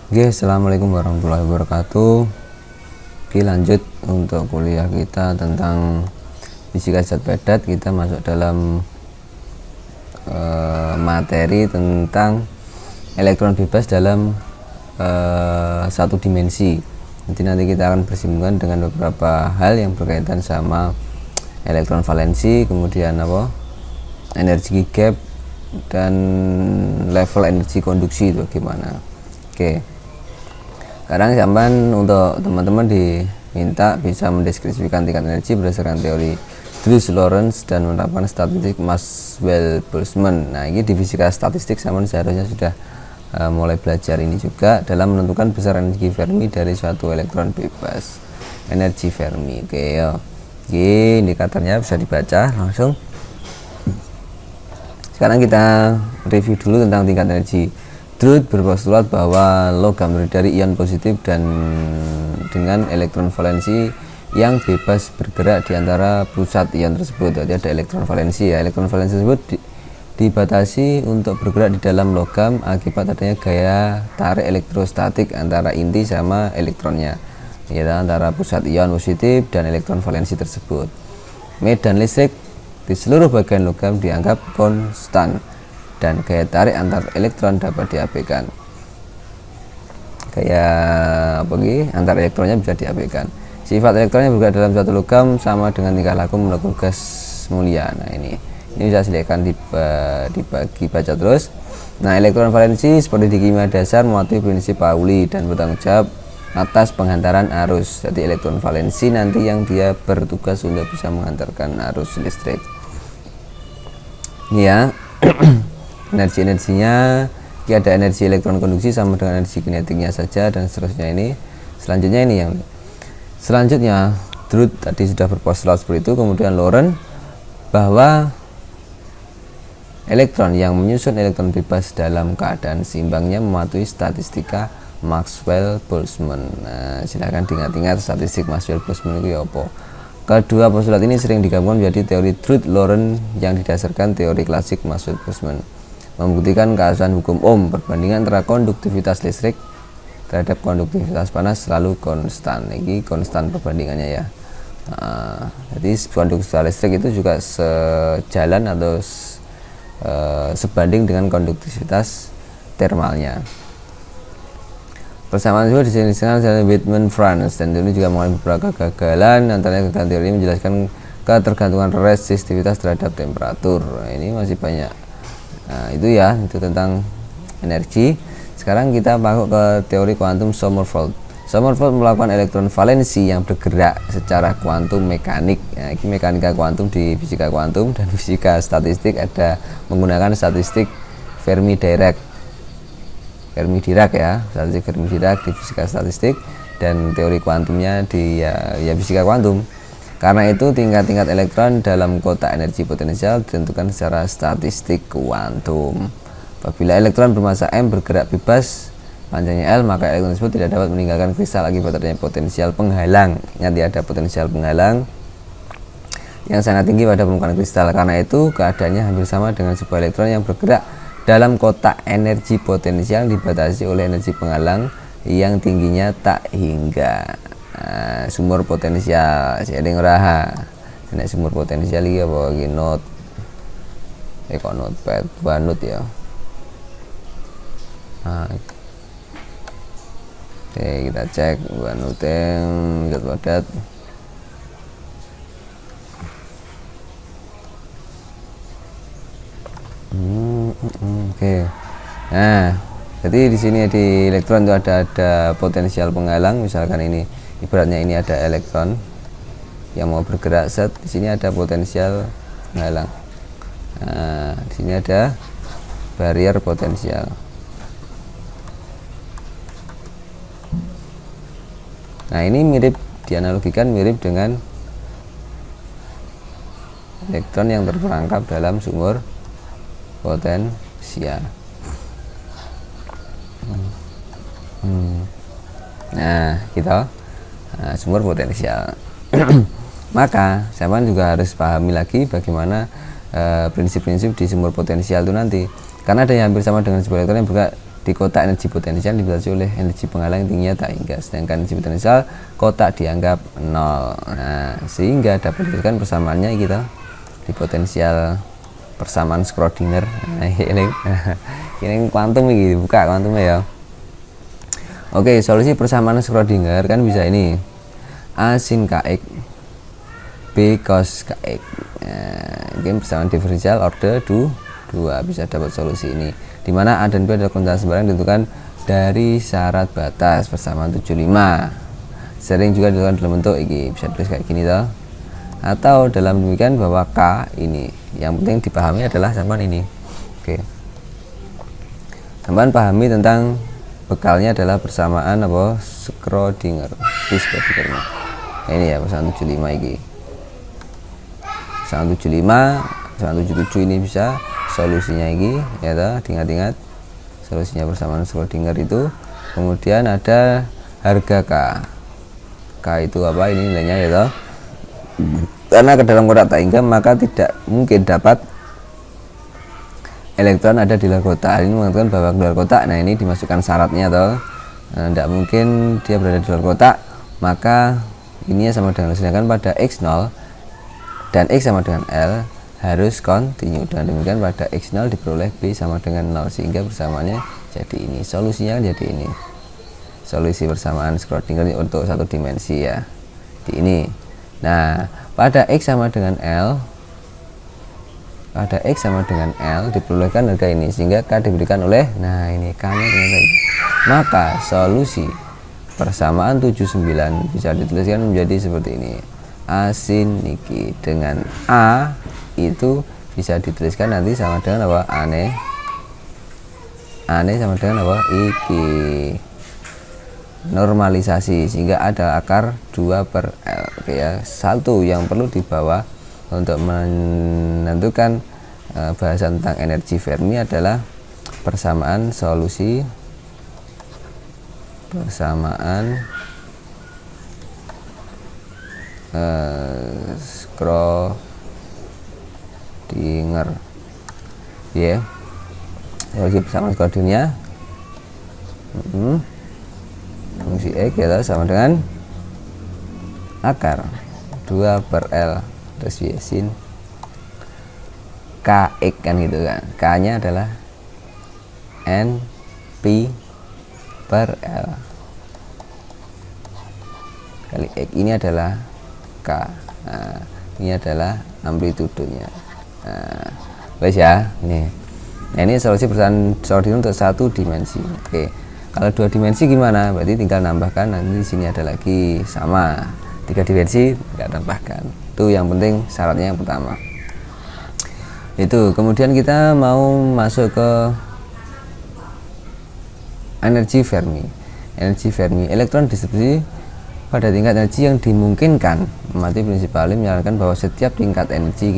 Oke, assalamualaikum warahmatullahi wabarakatuh. Oke, lanjut untuk kuliah kita tentang fisika zat padat. Kita masuk dalam materi tentang elektron bebas dalam satu dimensi. Nanti kita akan bersinggungan dengan beberapa hal yang berkaitan sama elektron valensi, kemudian energi gap, dan level energi konduksi itu gimana. Oke, sekarang zaman untuk teman-teman diminta bisa mendeskripsikan tingkat energi berdasarkan teori Drude-Lorentz dan menerapkan statistik Maxwell-Boltzmann. Nah, ini di fisika statistik zaman seharusnya sudah mulai belajar ini juga dalam menentukan besar energi Fermi dari suatu elektron bebas, energi Fermi. Oke, ya. Oke, indikatornya bisa dibaca langsung. Sekarang kita review dulu tentang tingkat energi. Drude berpostulat bahwa logam terdiri dari ion positif dan dengan elektron valensi yang bebas bergerak di antara pusat ion tersebut. Jadi ada elektron valensi ya. Elektron valensi tersebut dibatasi untuk bergerak di dalam logam akibat adanya gaya tarik elektrostatik antara inti sama elektronnya, yaitu antara pusat ion positif dan elektron valensi tersebut. Medan listrik di seluruh bagian logam dianggap konstan dan gaya tarik antar elektron dapat diabaikan. Gaya antar elektronnya bisa diabaikan. Sifat elektronnya bergerak dalam suatu logam sama dengan tingkah laku molekul gas mulia. Nah, ini bisa silakan dibagi baca terus. Nah, elektron valensi seperti di kimia dasar mematuhi prinsip Pauli dan bertanggung jawab atas penghantaran arus. Jadi elektron valensi nanti yang dia bertugas untuk bisa menghantarkan arus listrik. Ya. Energi-energinya, ada energi elektron konduksi sama dengan energi kinetiknya saja, dan seterusnya. Ini selanjutnya ini yang selanjutnya Drude tadi sudah berpostulat seperti itu. Kemudian Lorentz bahwa elektron yang menyusun elektron bebas dalam keadaan seimbangnya mematuhi statistika Maxwell-Boltzmann. Nah, silakan diingat-ingat statistik Maxwell-Boltzmann itu ya apa. Kedua postulat ini sering digabungkan menjadi teori Drude-Lorentz yang didasarkan teori klasik Maxwell-Boltzmann, membuktikan keasaan hukum Ohm. Perbandingan antara konduktivitas listrik terhadap konduktivitas panas selalu konstan. Ini konstan perbandingannya ya. Jadi konduktivitas listrik itu juga sejalan atau sebanding dengan konduktivitas termalnya. Persamaan juga dijelaskan oleh Wittmann Franz, dan ini juga mengalami beberapa kegagalan. Antaranya kegagalan teori menjelaskan ketergantungan resistivitas terhadap temperatur. Nah, ini masih banyak. Nah, itu ya, itu tentang energi. Sekarang kita masuk ke teori kuantum Sommerfeld. Sommerfeld melakukan elektron valensi yang bergerak secara kuantum mekanik. Nah, ini mekanika kuantum di fisika kuantum, dan fisika statistik ada menggunakan statistik Fermi-Dirac ya, statistik Fermi-Dirac di fisika statistik, dan teori kuantumnya di ya fisika kuantum. Karena itu tingkat-tingkat elektron dalam kotak energi potensial ditentukan secara statistik kuantum. Apabila elektron bermassa m bergerak bebas panjangnya L, maka elektron tersebut tidak dapat meninggalkan kristal akibat adanya potensial penghalang. Nanti ada potensial penghalang yang sangat tinggi pada permukaan kristal. Karena itu keadaannya hampir sama dengan sebuah elektron yang bergerak dalam kotak energi potensial dibatasi oleh energi penghalang yang tingginya tak hingga. Nah, sumur potensial seiring raha. Nek sumur potensial iki apa iki not kok notepad banut ya. Nah, oke, kita cek banuteng zat padat. Oke. Nah, jadi di sini di elektron itu ada potensial penghalang. Misalkan ini ibaratnya ini ada elektron yang mau bergerak set, di sini ada potensial penghalang. Nah, di sini ada barrier potensial. Nah, ini mirip, dianalogikan mirip dengan elektron yang terperangkap dalam sumur potensial. Nah, gitu. Nah, sumur potensial. Maka saya juga harus pahami lagi bagaimana prinsip-prinsip di sumur potensial itu nanti, karena ada yang hampir sama dengan sebuah elektron yang bergerak di kotak energi potensial dibatasi oleh energi penghalang yang tingginya tak hingga, sedangkan energi potensial kotak dianggap 0. Nah, sehingga dapat diberikan persamaannya kita di potensial persamaan Schrödinger. Nah, ini kuantum ini, buka kuantumnya ya. Oke, solusi persamaan Schrödinger kan bisa ini A sin kx B cos kx. Nah, ini persamaan diferensial order 2, bisa dapat solusi ini, dimana A dan B adalah kuantitas sembarang ditentukan dari syarat batas persamaan 75. Sering juga ditentukan dalam bentuk ini, bisa tulis kayak gini toh, atau dalam demikian bahwa K ini yang penting dipahami adalah samaan ini. Oke, samaan pahami tentang bekalnya adalah persamaan apa Schrödinger. Nah, ini ya persamaan 75 ini. Persamaan 75, persamaan 77 ini bisa solusinya ini ya toh, diingat-ingat solusinya persamaan Schrödinger itu. Kemudian ada harga K. K itu apa? Ini nilainya ya toh. Karena ke dalam kotak tak hingga maka tidak mungkin dapat elektron ada di luar kotak. Ini mengatakan bahwa di luar kotak, nah ini dimasukkan syaratnya atau tidak mungkin dia berada di luar kotak, maka ini sama dengan, sedangkan pada x0 dan x sama dengan L harus kontinu, dan demikian pada x0 diperoleh B sama dengan 0, sehingga persamaannya jadi ini, solusinya jadi ini, solusi persamaan Schrödinger untuk satu dimensi ya di ini. Nah, pada x sama dengan L, pada x sama dengan L diperolehkan harga ini, sehingga K diberikan oleh, nah ini K nya ternyata ini. Maka solusi persamaan 79 bisa dituliskan menjadi seperti ini, A sin niki dengan A itu bisa dituliskan nanti sama dengan apa, ane sama dengan apa, iki normalisasi, sehingga ada akar 2 per L. Oke ya, satu yang perlu dibawa untuk menentukan bahasan tentang energi Fermi adalah persamaan solusi persamaan Schrödinger ya, solusi persamaan Schrödinger fungsi X ya sama dengan akar 2 per L terus Y sin Kx kan gitu kan, K nya adalah N Pi per L kali X, ini adalah K. Nah, ini adalah amplitudonya. Nah, wes ya ini. Nah, ini solusi persamaan Schrödinger untuk satu dimensi. Oke, kalau 2 dimensi gimana? Berarti tinggal nambahkan, nanti di sini ada lagi sama 3 dimensi nggak tambahkan. Itu yang penting syaratnya yang pertama. Itu kemudian kita mau masuk ke energi Fermi. Energi Fermi, elektron distribusi pada tingkat energi yang dimungkinkan. Amati prinsip Pauli menyarankan bahwa setiap tingkat energi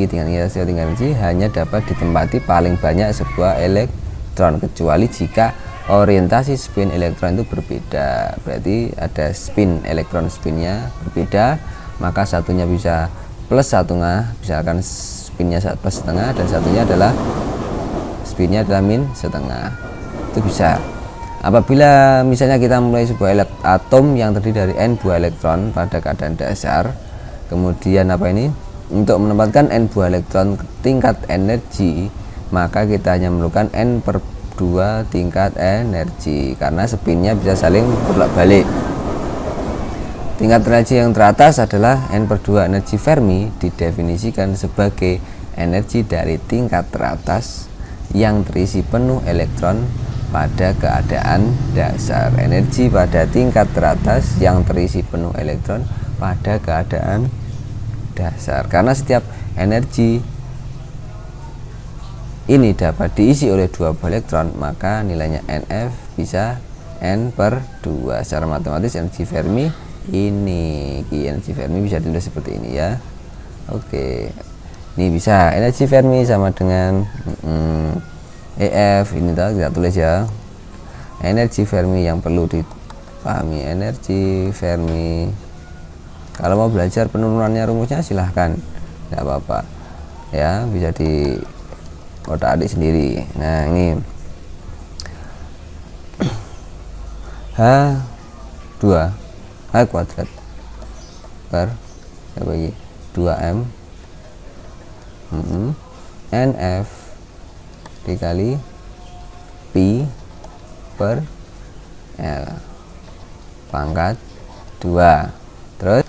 hanya dapat ditempati paling banyak sebuah elektron, kecuali jika orientasi spin elektron itu berbeda. Berarti ada spin elektron, spinnya berbeda, maka satunya bisa plus setengah, misalkan spinnya plus setengah, dan satunya adalah spinnya adalah min setengah. Itu bisa. Apabila misalnya kita mulai sebuah atom yang terdiri dari n buah elektron pada keadaan dasar, kemudian apa ini, untuk menempatkan n buah elektron ke tingkat energi, maka kita hanya memerlukan n per 2 tingkat energi, karena spinnya bisa saling bolak-balik. Tingkat energi yang teratas adalah n per 2 energi Fermi, didefinisikan sebagai energi dari tingkat teratas yang terisi penuh elektron pada keadaan dasar. Energi pada tingkat teratas yang terisi penuh elektron pada keadaan dasar. Karena setiap energi ini dapat diisi oleh 2 buah elektron, maka nilainya NF bisa N per 2. Secara matematis energi Fermi ini, energi Fermi bisa ditulis seperti ini ya. Oke, ini bisa energi Fermi sama dengan EF, ini kita tulis ya, energi Fermi yang perlu dipahami. Energi Fermi, kalau mau belajar penurunannya rumusnya silahkan, nggak apa-apa ya, bisa di otak adik sendiri. Nah, ini H kuadrat per saya bagi 2M NF dikali Pi per L pangkat 2. Terus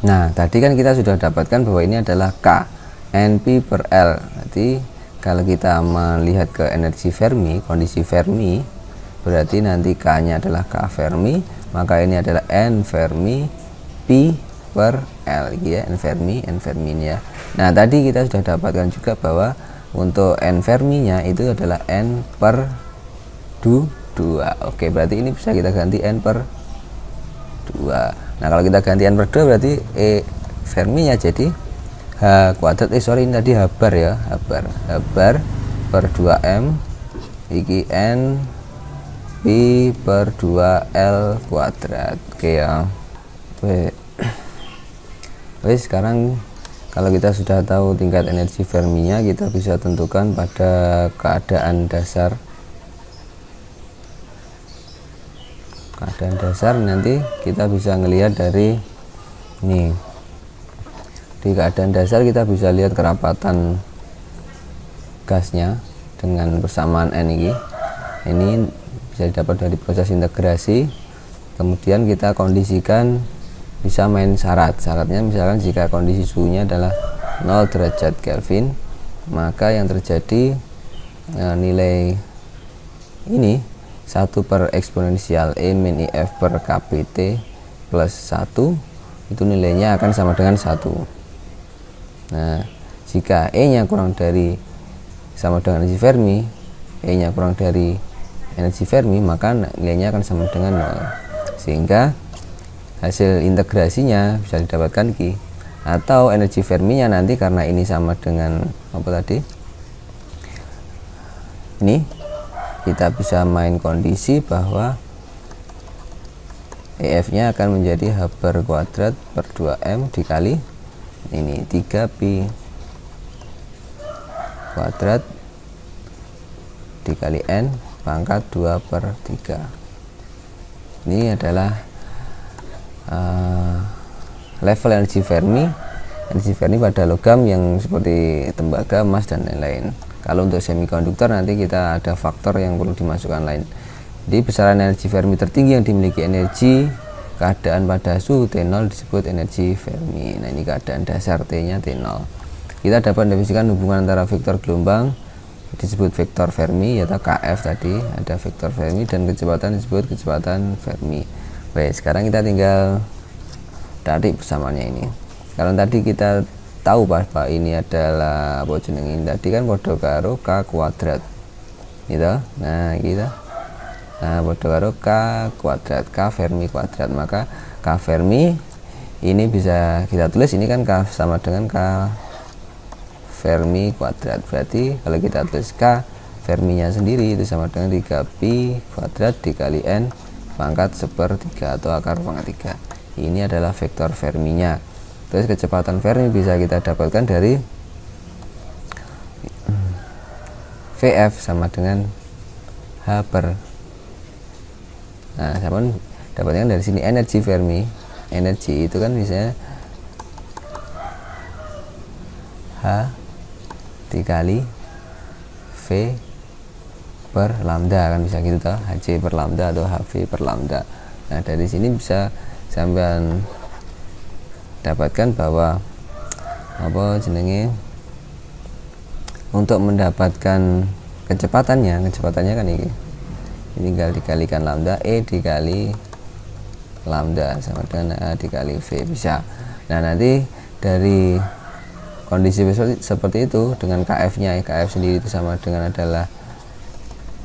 nah tadi kan kita sudah dapatkan bahwa ini adalah K NP per L. Berarti kalau kita melihat ke energi Fermi, kondisi Fermi, berarti nanti K nya adalah K Fermi, maka ini adalah N Fermi Pi per L ya, N Fermi ini ya. Nah tadi kita sudah dapatkan juga bahwa untuk N Fermi nya itu adalah N per 2. Oke, berarti ini bisa kita ganti N per 2. Nah kalau kita ganti N per 2 berarti E Fermi nya jadi H kuadrat, ini tadi H bar ya, H bar per 2M iki N Pi per 2L kuadrat. Oke ya. Oke, sekarang kalau kita sudah tahu tingkat energi Fermi-nya, kita bisa tentukan pada keadaan dasar. Keadaan dasar nanti kita bisa ngelihat dari ini. Di keadaan dasar kita bisa lihat kerapatan gasnya dengan persamaan N ini. Ini bisa didapat dari proses integrasi. Kemudian kita kondisikan, bisa main syaratnya, misalkan jika kondisi suhunya adalah 0 derajat Kelvin, maka yang terjadi nilai ini 1 per eksponensial E min IF per KPT plus 1, itu nilainya akan sama dengan 1. Nah jika E nya kurang dari sama dengan energi Fermi, E nya kurang dari energi Fermi, maka nilainya akan sama dengan 0, sehingga hasil integrasinya bisa didapatkan Q. Atau energi Fermi nya nanti karena ini sama dengan apa tadi, ini kita bisa main kondisi bahwa EF nya akan menjadi H bar kuadrat per 2M dikali ini 3Pi kuadrat dikali N pangkat 2 per 3. Ini adalah level energi Fermi pada logam yang seperti tembaga, emas, dan lain-lain. Kalau untuk semikonduktor nanti kita ada faktor yang perlu dimasukkan lain. Jadi besaran energi Fermi tertinggi yang dimiliki energi keadaan pada suhu T0 disebut energi Fermi. Nah ini keadaan dasar, T nya T0. Kita dapat mendefinisikan hubungan antara vektor gelombang disebut vektor Fermi, yaitu KF tadi, ada vektor Fermi, dan kecepatan disebut kecepatan Fermi. Baik, sekarang kita tinggal tarik persamaannya ini. Kalau tadi kita tahu bahwa ini adalah apa jenengin tadi kan podo karo K kuadrat gitu. Nah kita podo karo K kuadrat, K Fermi kuadrat, maka K Fermi ini bisa kita tulis ini kan K sama dengan K Fermi kuadrat. Berarti kalau kita tulis K Fermi nya sendiri itu sama dengan 3Pi kuadrat dikali N pangkat 1/3 atau akar pangkat 3. Ini adalah vektor Fermi nya. Terus kecepatan Fermi bisa kita dapatkan dari VF sama dengan H per. Nah, sama dapatkan dari sini energi Fermi. Energi itu kan misalnya H dikali V per lambda, kan bisa gitu toh, Hc per lambda atau Hv per lambda. Nah dari sini bisa sampean dapatkan bahwa apa jenenge untuk mendapatkan kecepatannya kan ini tinggal dikalikan lambda, E dikali lambda sama dengan A dikali V, bisa. Nah nanti dari kondisi seperti itu dengan KF nya, KF sendiri itu sama dengan adalah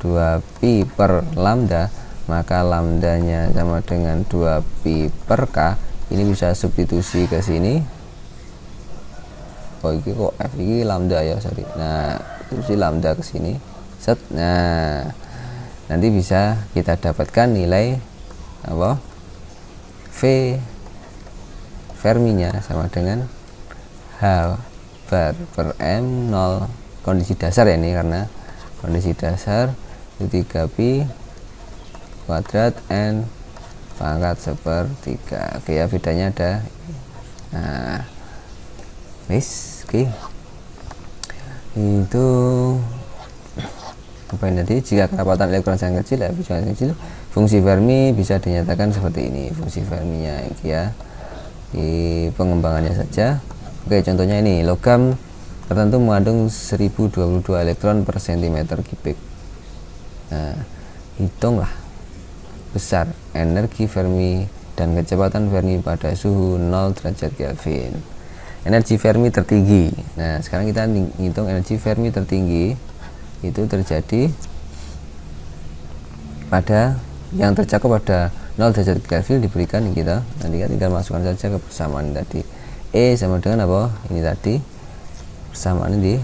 2Pi per lambda, maka lambdanya sama dengan 2Pi per K. Ini bisa substitusi ke sini. Oh ini kok F ini lambda ya, sorry. Nah substitusi lambda ke sini, set. Nah nanti bisa kita dapatkan nilai apa V Fermi nya sama dengan H bar per M 0 kondisi dasar ya, ini karena kondisi dasar 3Pi kuadrat N pangkat sepertiga. Oke ya, bedanya ada. Nah, oke. Itu apa ini tadi? Jika kerapatan elektron sangat kecil, kecil, fungsi Fermi bisa dinyatakan seperti ini. Fungsi Ferminya ya, di pengembangannya saja. Oke, contohnya ini, logam tertentu mengandung 1022 elektron per cm kubik. Nah, hitunglah besar energi Fermi dan kecepatan Fermi pada suhu 0 derajat Kelvin. Energi Fermi tertinggi. Nah, sekarang kita hitung energi Fermi tertinggi itu terjadi pada yang tercakup pada 0 derajat Kelvin diberikan kita. Nanti kita tinggal masukkan saja ke persamaan tadi. E sama dengan apa? Ini tadi persamaan ini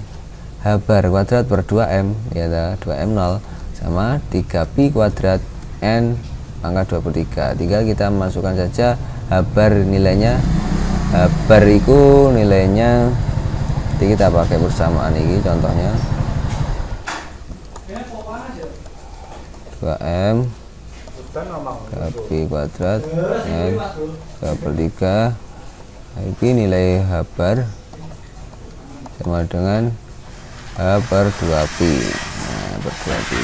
H bar kuadrat per 2M ya, 2M0 sama 3pi kuadrat N pangkat 23. Tinggal kita masukkan saja H bar nilainya. H bar itu nilainya, jadi kita pakai persamaan ini contohnya 2M pi kuadrat N 23. Ini nilai H bar sama dengan H per 2pi. Nah, per 2pi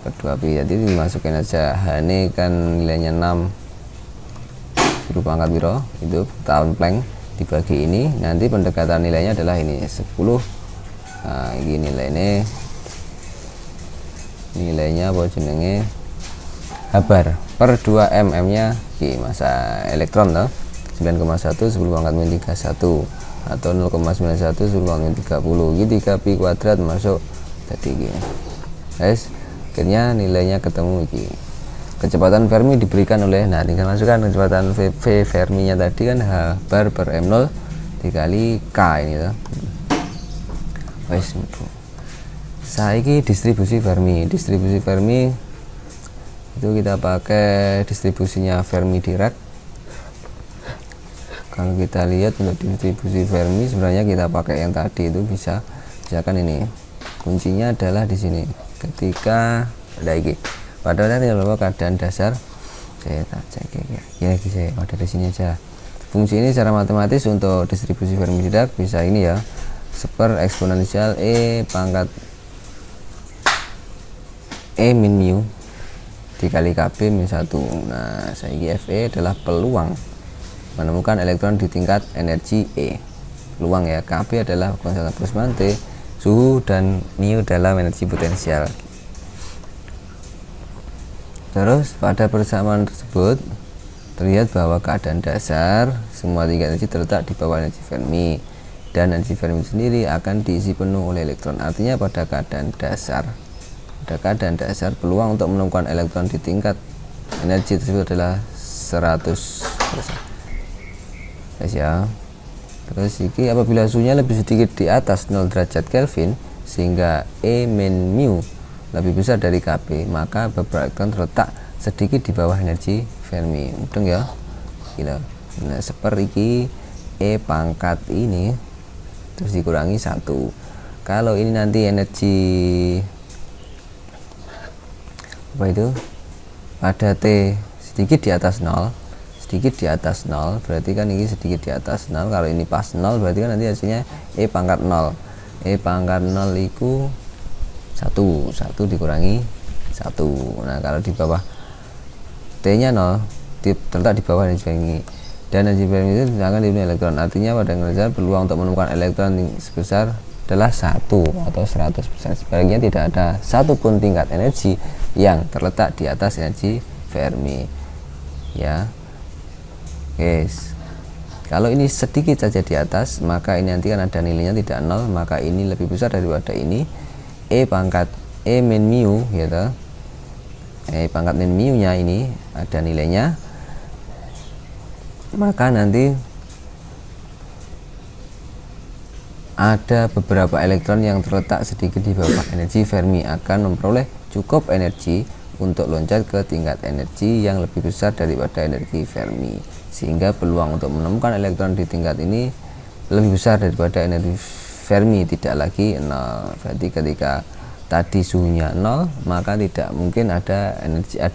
per 2pi, jadi dimasukin aja. H ini kan nilainya 6 suruh pangkat biro itu tahun plank, dibagi ini, nanti pendekatan nilainya adalah ini 10. Nah, ini nilainya apa jenenge H bar per 2M, M nya masa elektron toh 9,1 10 pangkat min 31 atau 0,91 10 pangkat min 30. Ini 3pi kuadrat masuk tadi gini guys. Akhirnya nilainya ketemu iki. Kecepatan Fermi diberikan oleh, nah tinggal masukkan kecepatan V Fermi nya tadi kan H bar per M0 dikali K ini toh. Wes, saiki distribusi Fermi. Distribusi Fermi itu kita pakai distribusinya Fermi Dirac. Kalau kita lihat untuk distribusi Fermi sebenarnya kita pakai yang tadi itu bisa, misalkan ini kuncinya adalah di sini. Ketika ada ini padahal nanti kalau keadaan dasar saya tak cek ya saya ada di sini aja. Fungsi ini secara matematis untuk distribusi Fermi Dirac bisa ini ya, seper eksponensial E pangkat E min mu dikali KB min 1. Nah, saya Fe adalah peluang menemukan elektron di tingkat energi E. Peluang ya, KB adalah konsentrasi Boltzmann, T suhu, dan mu dalam energi potensial. Terus pada persamaan tersebut terlihat bahwa keadaan dasar semua tingkat energi terletak di bawah energi Fermi, dan energi Fermi sendiri akan diisi penuh oleh elektron. Artinya pada keadaan dasar peluang untuk menemukan elektron di tingkat energi tersebut adalah 100%. Ya. Terus iki apabila suhunya lebih sedikit di atas 0 derajat Kelvin sehingga E min mu lebih besar dari KB, maka beberapa elektron terletak sedikit di bawah energi Fermi. Mudeng ya. Gila. Nah, seperti E pangkat ini terus dikurangi 1. Kalau ini nanti energi apa itu? Pada T sedikit di atas 0, berarti kan ini sedikit di atas 0. Kalau ini pas 0 berarti kan nanti hasilnya E pangkat 0. E pangkat 0 itu 1 dikurangi 1. Nah, kalau di bawah T nya 0 terletak di bawah energi Fermi, dan energi Fermi itu akan dipenuhi elektron. Artinya pada dasar peluang untuk menemukan elektron sebesar adalah 1 atau 100%. Sebaliknya tidak ada satupun tingkat energi yang terletak di atas energi Fermi ya. Guys, kalau ini sedikit saja di atas, maka ini nanti kan ada nilainya tidak 0, maka ini lebih besar daripada ini. E pangkat E min mu gitu. E pangkat min mu nya ini ada nilainya, maka nanti ada beberapa elektron yang terletak sedikit di bawah energi Fermi akan memperoleh cukup energi untuk loncat ke tingkat energi yang lebih besar daripada energi Fermi, sehingga peluang untuk menemukan elektron di tingkat ini lebih besar daripada energi Fermi, tidak lagi 0. Berarti ketika tadi suhunya 0, maka tidak mungkin ada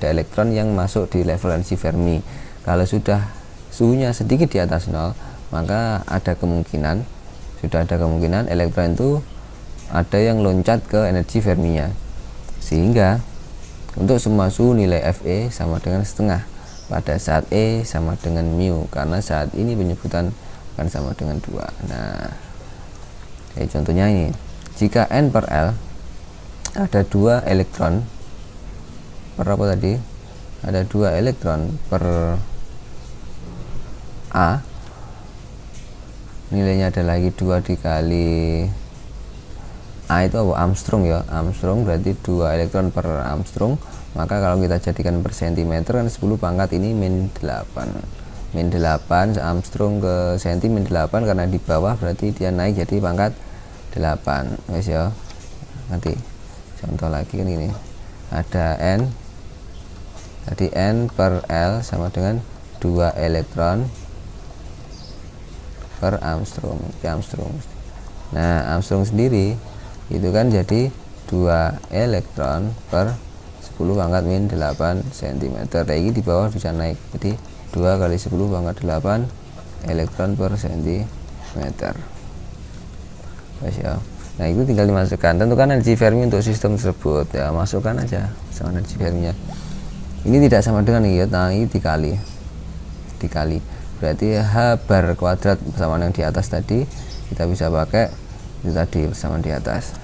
elektron yang masuk di level energi Fermi. Kalau sudah suhunya sedikit di atas 0, maka sudah ada kemungkinan elektron itu ada yang loncat ke energi Ferminya, sehingga untuk semua suhu nilai Fe sama dengan setengah pada saat E sama dengan mu, karena saat ini penyebutan akan sama dengan 2. Nah, contohnya ini, jika N per L ada 2 elektron per apa tadi? Ada 2 elektron per A, nilainya ada lagi 2 dikali A itu apa? Armstrong ya. Armstrong berarti 2 elektron per Armstrong. Maka kalau kita jadikan per cm kan 10 pangkat ini min 8. Min 8 Armstrong ke cm min 8, karena di bawah berarti dia naik jadi pangkat 8. Wes ya. Nanti contoh lagi kan ini. Ada N. Tadi N per L sama dengan 2 elektron per Armstrong. Nah, Armstrong sendiri itu kan jadi 2 elektron per 10 pangkat min 8 cm. Lagi di bawah bisa naik, jadi 2 kali 10 pangkat 8 elektron per cm. Mas ya. Nah, itu tinggal dimasukkan. Tentukan energi Fermi untuk sistem tersebut ya, masukkan aja sama energi Ferminya. Ini tidak sama dengan ini ya, nah ini dikali. Berarti H bar kuadrat persamaan yang di atas tadi kita bisa pakai itu tadi persamaan di atas.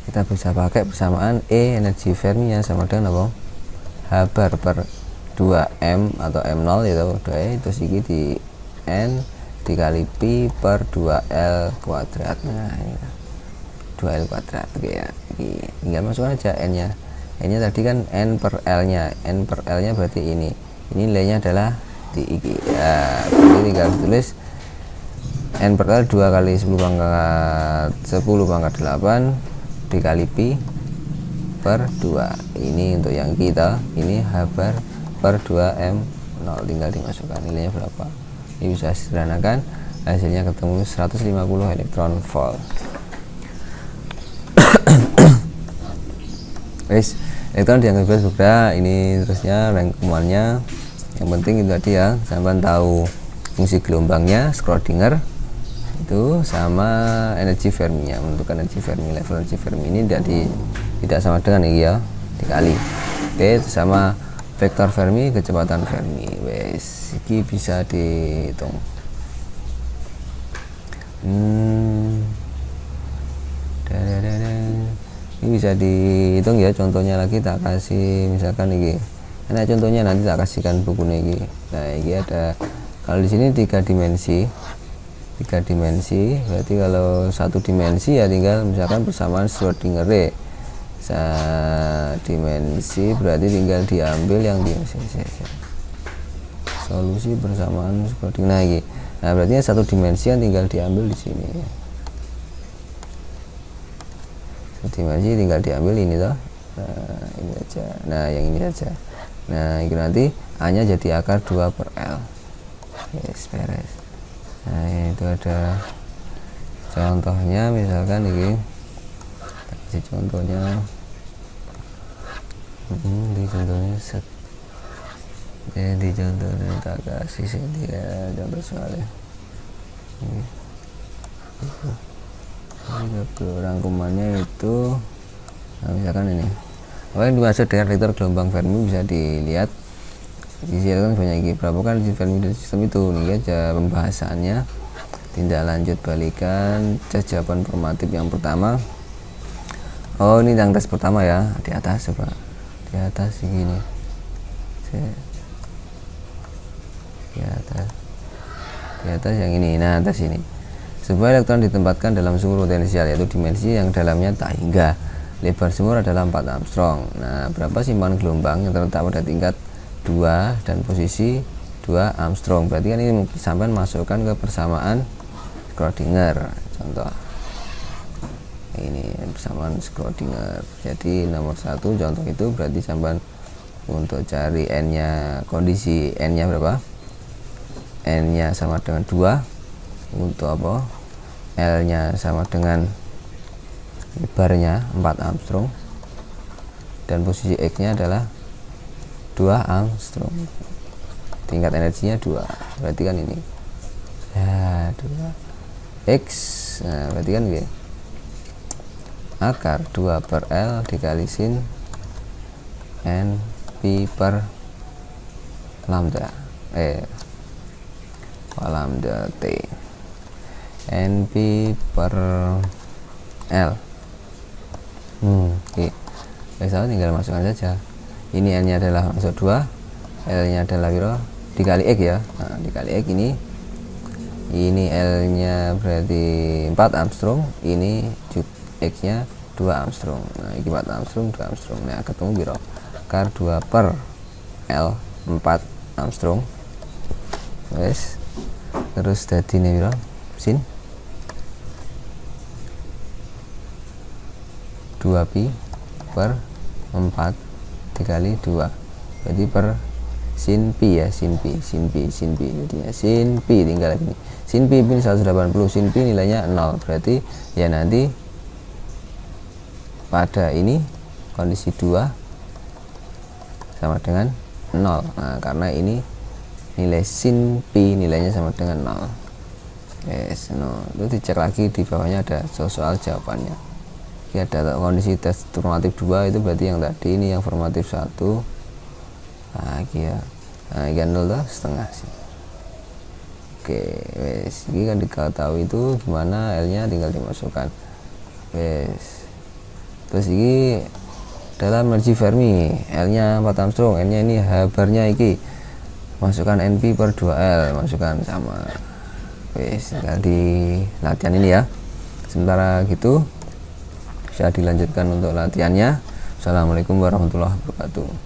Kita bisa pakai persamaan E energi Ferminya sama dengan apa? H bar per 2M atau M0 itu 2E itu segi di N dikali Pi per 2L kuadrat. Nah, ini 2L kuadrat. Oke ya. Tinggal masukkan aja N-nya. N-nya tadi kan N per L-nya. N per L-nya berarti ini. Ini nilainya adalah di IG. Ya, berarti tinggal tulis N per L 2 kali 10 pangkat 8 dikali Pi per 2. Ini untuk yang kita, ini H bar per 2M0, tinggal dimasukkan nilainya berapa. Ini bisa sederhanakan, hasilnya ketemu 150 elektron volt. Guys, elektron dianggap bebas bergerak. Ini terusnya rangkumannya. Yang penting itu tadi ya, sampai tahu fungsi gelombangnya, Schrödinger itu sama energi Ferminya. Menentukan energi Fermi, level energi Fermi ini tidak sama dengan ini ya, dikali. Oke, sama vektor Fermi, kecepatan Fermi. Wes, ini bisa dihitung. Ini bisa dihitung ya. Contohnya lagi tak kasih, misalkan ini. Nah, contohnya nanti tak kasihkan buku ini. Nah, ini ada, kalau di sini 3 dimensi. Berarti kalau 1 dimensi ya tinggal misalkan persamaan Schrödinger. Dimensi berarti tinggal diambil yang solusi persamaan Schrödinger. Nah, ini. Nah, berarti 1 dimensi yang tinggal diambil di sini. 1 dimensi tinggal diambil ini toh. Nah, ini aja. Nah, yang ini aja. Nah, ini nanti A-nya jadi akar 2 per L. Yes, beres. Nah, itu ada contohnya, misalkan ini kasih contohnya. Di contohnya set. Di contohnya tak kasih sini ya, contoh soalnya. Ini rangkumannya itu, nah, misalkan ini. Apa yang dimaksud dengan vektor gelombang Fermi bisa dilihat di sini kan banyak ini. Berapa kan di Fermi dari sistem itu? Nih aja pembahasannya. Tindak lanjut balikan jawaban formatif yang pertama. Oh, ini yang tes pertama ya, di atas coba. Di atas segini. Di atas yang ini. Nah, atas ini. Sebuah elektron ditempatkan dalam sumur potensial, yaitu dimensi yang dalamnya tak hingga. Lebar sumur adalah 4 Armstrong. Nah, berapa simpanan gelombang yang terletak pada tingkat 2 dan posisi 2 Armstrong. Berarti kan ini sampai masukkan ke persamaan Schrödinger. Contoh ini persamaan Schrödinger. Jadi nomor 1 contoh itu berarti sampai untuk cari N nya, kondisi N nya berapa, N nya sama dengan 2. Untuk apa, L nya sama dengan barnya 4 Armstrong dan posisi X nya adalah 2 Armstrong, tingkat energinya 2, berarti kan ini ya 2 X. Nah berarti kan gini, akar 2 per L dikali sin NP per lambda lambda T, NP per L. Oke. Saya tinggal masukkan saja. Ini N nya adalah masuk 2, L nya adalah piro? Dikali X ya. Nah, dikali X ini L nya berarti 4 Armstrong, ini X nya 2 Armstrong. Nah ini 4 Armstrong 2 Armstrong. Nah ketemu piro? Akar 2 per L 4 Armstrong. Wes. Terus dadi ne piro? Sin 2pi per 4 dikali 2, berarti per sin pi ya, sin pi jadinya sin pi, tinggal ini sin pi ini 180, sin pi nilainya 0, berarti ya nanti pada ini kondisi 2 sama dengan 0. Nah karena ini nilai sin pi nilainya sama dengan 0. Yes, itu dicek lagi di bawahnya ada soal jawabannya. Ini ada kondisi tes formatif 2, itu berarti yang tadi, ini yang formatif 1. Nah ini ya, nah ini 0,5 sih. Oke, wes ini kan diketahui itu gimana, L nya tinggal dimasukkan. Wes, terus ini dalam energi Fermi, L nya 4 Armstrong, N nya ini H barnya iki, masukkan NP per 2L, masukkan sama. Wes, tinggal di latihan ini ya. Sementara gitu bisa dilanjutkan untuk latihannya. Assalamualaikum warahmatullahi wabarakatuh.